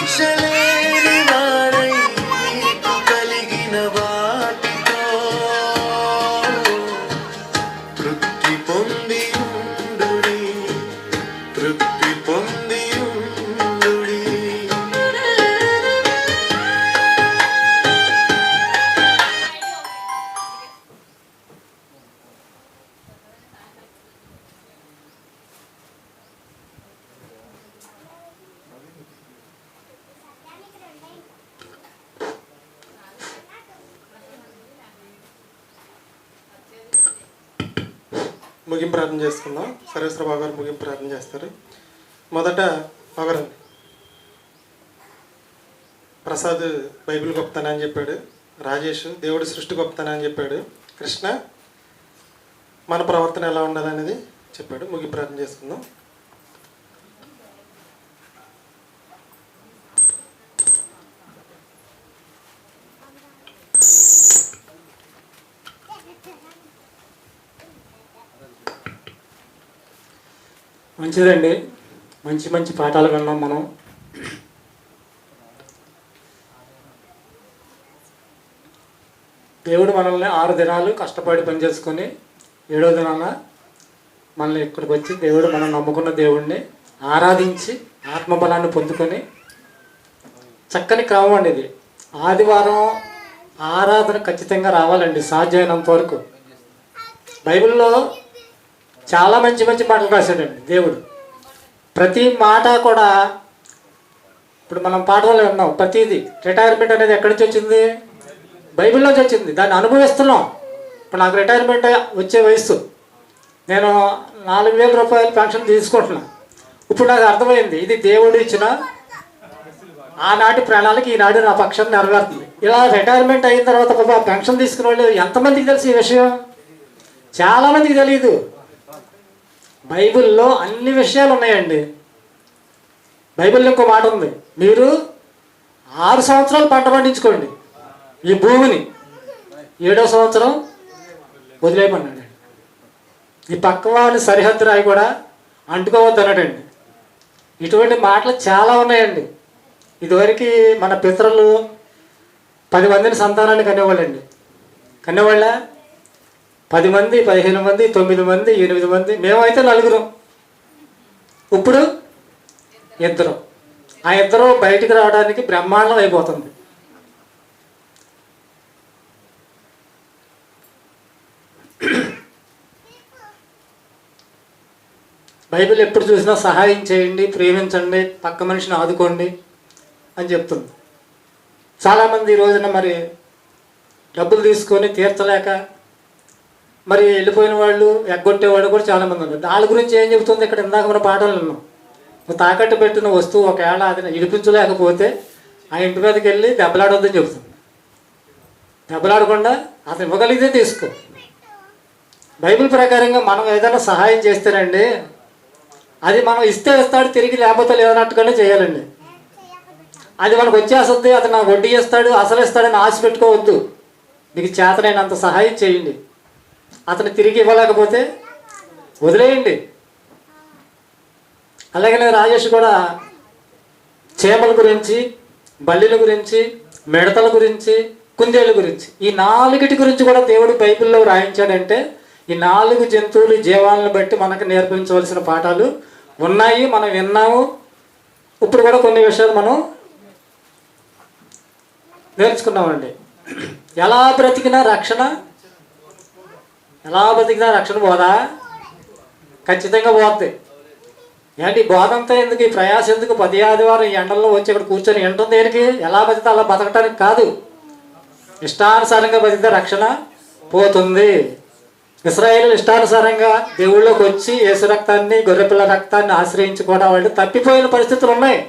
ఆశలేని వారై మీకు కలిగిన వాటితో తృప్తి పొంది ఉండుడి, తృప్తి పొంది ఉండుడి. ముగింపు ప్రార్థన చేసుకుందాం. సర్వేశ్వర బాబు గారు ముగింపు ప్రార్థన చేస్తారు. మొదట బాగారు ప్రసాద్ బైబిల్ గొప్పతనని చెప్పాడు. రాజేష్ దేవుడి సృష్టి గొప్పతనని చెప్పాడు. కృష్ణ మన ప్రవర్తన ఎలా ఉండాలనేది చెప్పాడు. ముగింపు ప్రార్థన చేసుకుందాం. మంచిదండి, మంచి మంచి పాఠాలు విన్నాం మనం. దేవుడు మనల్ని 6 దినాలు కష్టపడి పనిచేసుకొని 7వ దినాన మనల్ని ఇక్కడికి వచ్చి దేవుడు మనం నమ్ముకున్న దేవుడిని ఆరాధించి ఆత్మబలాన్ని పొందుకొని చక్కని క్రమం అండి ఇది. ఆదివారం ఆరాధన ఖచ్చితంగా రావాలండి సాధ్యమైనంత వరకు. బైబిల్లో చాలా మంచి మంచి మాటలు రాశాడండి దేవుడు. ప్రతి మాట కూడా ఇప్పుడు మనం పాఠంలో విన్నాం. ప్రతిదీ రిటైర్మెంట్ అనేది ఎక్కడి నుంచి వచ్చింది? బైబిల్లోంచి వచ్చింది. దాన్ని అనుభవిస్తున్నాం. ఇప్పుడు నాకు రిటైర్మెంట్ వచ్చే వయసు, నేను 4,000 రూపాయలు పెన్షన్ తీసుకుంటున్నా. ఇప్పుడు నాకు అర్థమైంది ఇది దేవుడు ఇచ్చిన ఆనాటి ప్రణాళిక ఈనాడు నా పక్షం నెరవేరుతుంది. ఇలా రిటైర్మెంట్ అయిన తర్వాత పెన్షన్ తీసుకునే వాళ్ళు ఎంతమందికి తెలుసు ఈ విషయం? చాలామందికి తెలియదు. బైబిల్లో అన్ని విషయాలు ఉన్నాయండి. బైబిల్లో ఇంకో మాట ఉంది, మీరు 6 సంవత్సరాలు పంట పండించుకోండి ఈ భూమిని, 7వ సంవత్సరం వదిలేయమన్నాడు. ఈ పక్కవాని సరిహద్దు రాయి కూడా అంటుకోవద్దు అన్నాడండి. ఇటువంటి మాటలు చాలా ఉన్నాయండి. ఇదివరకు మన పితరులు 10 మందిని సంతానాన్ని కనేవాళ్ళండి. కనేవాళ్ళ 10 మంది, 15 మంది, 9 మంది, 8 మంది, మేమైతే 4. ఇప్పుడు 2. ఆ 2 బయటికి రావడానికి బ్రహ్మాండం అయిపోతుంది. బైబిల్ ఎప్పుడు చూసినా సహాయం చేయండి, ప్రేమించండి, పక్క మనిషిని ఆదుకోండి అని చెప్తుంది. చాలామంది ఈ రోజున మరి డబ్బులు తీసుకొని తీర్చలేక మరి వెళ్ళిపోయిన వాళ్ళు, ఎగ్గొట్టేవాళ్ళు కూడా చాలామంది ఉన్నారు. వాళ్ళ గురించి ఏం చెబుతుంది ఇక్కడ? ఇందాక మన పాఠాలు విన్నాం. నువ్వు తాకట్టు పెట్టిన వస్తువు ఒకవేళ అది ఇడిపించలేకపోతే ఆ ఇంటి మీదకి వెళ్ళి దెబ్బలాడొద్దని చెబుతుంది. దెబ్బలాడకుండా అతను ఇవ్వగలిగితే తీసుకో. బైబిల్ ప్రకారంగా మనం ఏదైనా సహాయం చేస్తేనండి అది మనం ఇస్తే ఇస్తాడు, తిరిగి లేకపోతే లేదన్నట్టుగానే చేయాలండి. అది మనకు వచ్చేస్తుంది, అతను నాకు వడ్డీ ఇస్తాడు, అసలు ఇస్తాడని ఆశ పెట్టుకోవద్దు. మీకు చేతనైనంత సహాయం చేయండి. అతను తిరిగి ఇవ్వలేకపోతే వదిలేయండి. అలాగనే రాజేష్ కూడా చేపల గురించి, బల్లిల గురించి, మిడతల గురించి, కుందేళ్ళ గురించి, ఈ 4 గురించి కూడా దేవుడు బైబిల్లో రాయించాడంటే ఈ 4 జంతువులు జీవాలను బట్టి మనకు నేర్పించవలసిన పాఠాలు ఉన్నాయి. మనం విన్నాము. ఇప్పుడు కూడా కొన్ని విషయాలు మనం నేర్చుకున్నామండి. ఎలా బ్రతికినా రక్షణ పోదా? ఖచ్చితంగా పోద్ది. ఏంటి బోధ అంతా ఎందుకు, ఈ ప్రయాసం ఎందుకు? 10 ఆదివారం ఈ ఎండల్లో వచ్చి ఇక్కడ కూర్చొని ఎంటుంది దేనికి? ఎలా బతికితే అలా బతకటానికి కాదు. ఇష్టానుసారంగా బతికితే రక్షణ పోతుంది. ఇశ్రాయేలు ఇష్టానుసారంగా దేవుళ్ళలోకి వచ్చి యేసు రక్తాన్ని, గొర్రెపిల్ల రక్తాన్ని ఆశ్రయించుకోవడం వాళ్ళు తప్పిపోయిన పరిస్థితులు ఉన్నాయి.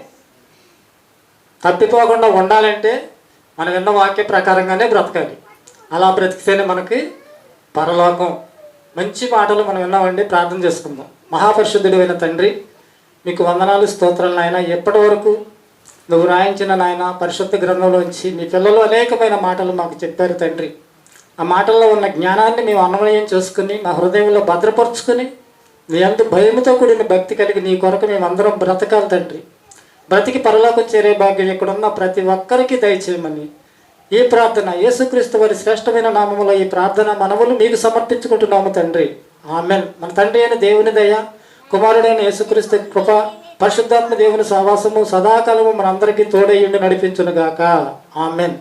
తప్పిపోకుండా ఉండాలంటే మనం విన్న వాక్య ప్రకారంగానే బ్రతకాలి. అలా బ్రతికితేనే మనకి పరలోకం. మంచి మాటలు మనం విన్నామండి. ప్రార్థన చేసుకుందాం. మహాపరిశుద్ధుడు అయిన తండ్రి, మీకు వందనాలు, స్తోత్రాలు నాయన. ఎప్పటి వరకు నువ్వు రాయించిన నాయన పరిశుద్ధ గ్రంథంలోంచి మీ పిల్లలు అనేకమైన మాటలు మాకు చెప్పారు తండ్రి. ఆ మాటల్లో ఉన్న జ్ఞానాన్ని మేము అన్వయం చేసుకుని మా హృదయంలో భద్రపరుచుకుని నీ అందు భయముతో కూడిన భక్తి కలిగి నీ కొరకు మేమందరం బ్రతకాలి తండ్రి. బ్రతికి పరలోకం చేరే భాగ్యం ఇక్కడున్న ప్రతి ఒక్కరికి దయచేయమని ఈ ప్రార్థన యేసుక్రీస్తు వారి శ్రేష్టమైన నామములో ఈ ప్రార్థన మనవులు మీకు సమర్పించుకుంటున్నాము తండ్రి. ఆమెన్. మన తండ్రి అయిన దేవుని దయ, కుమారుడైన యేసుక్రీస్తు కృప, పరిశుద్ధాత్మ దేవుని సహవాసము సదాకాలము మనందరికీ తోడయ్యుండి నడిపించునుగాక. ఆమెన్.